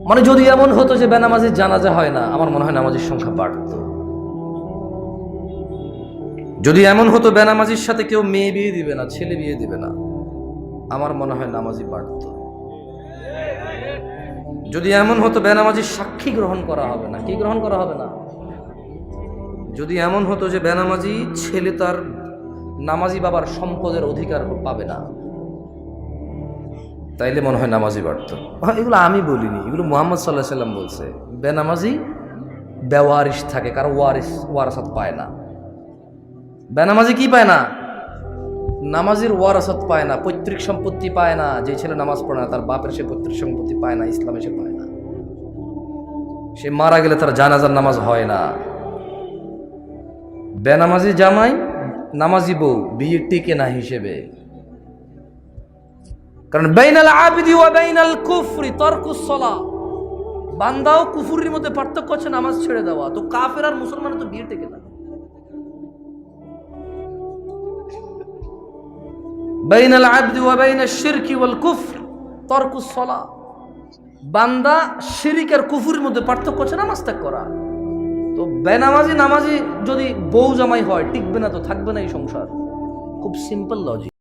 মানে যদি এমন হতো যে বেনামাজির জানাজা হয় না, আমার মনে হয় নামাজির সংখ্যা বাড়ত। যদি এমন হতো বেনামাজির সাথে কেউ মেয়ে বিয়ে দিবে না, ছেলে বিয়ে দিবে না, আমার মনে হয় নামাজি বাড়ত। যদি এমন হতো বেনামাজির সাক্ষী গ্রহণ করা হবে না, কি গ্রহণ করা হবে না, যদি এমন হতো যে বেনামাজি ছেলে তার নামাজি বাবার সম্পদের অধিকার পাবে না, তাইলে মনে হয় নামাজি বাড়ত। এগুলো আমি বলিনি, এগুলো মুহাম্মদ সাল্লাল্লাহু আলাইহি সাল্লাম বলছে। বেনামাজি বেওয়ারিশ থাকে, কারো ওয়ারাসাত পায় না। বেনামাজি কি পায় না? নামাজির ওয়ারাসাত পায় না, পৈতৃক সম্পত্তি পায় না। যে ছেলে নামাজ পড়ে না তার বাপের সে পৈতৃক সম্পত্তি পায় না, ইসলামে সে পায় না। সে মারা গেলে তার জানাজার নামাজ হয় না। বেনামাজি জামাই নামাজি বউ বিয়ে টিকে না হিসেবে। কারণ বাইনাল আবিদি ওয়া বাইনাল কুফরি তারকুস সালাহ, বান্দা ও কুফরির মধ্যে পার্থক্য আছে নামাজ ছেড়ে দেওয়া। তো কাফের আর মুসলমানের তো বিয়ে টিকে না। বাইনাল আবদি ওয়া বাইনাশ শিরকি ওয়াল কুফর তারকুস সালাহ, বান্দা শিরক আর কুফরের মধ্যে পার্থক্য আছে নামাজ ত্যাগ করা। তো বেনামাজি নামাজি যদি বউ জামাই হয় টিকবে না, তো থাকবে না এই সংসার। খুব সিম্পল লজিক।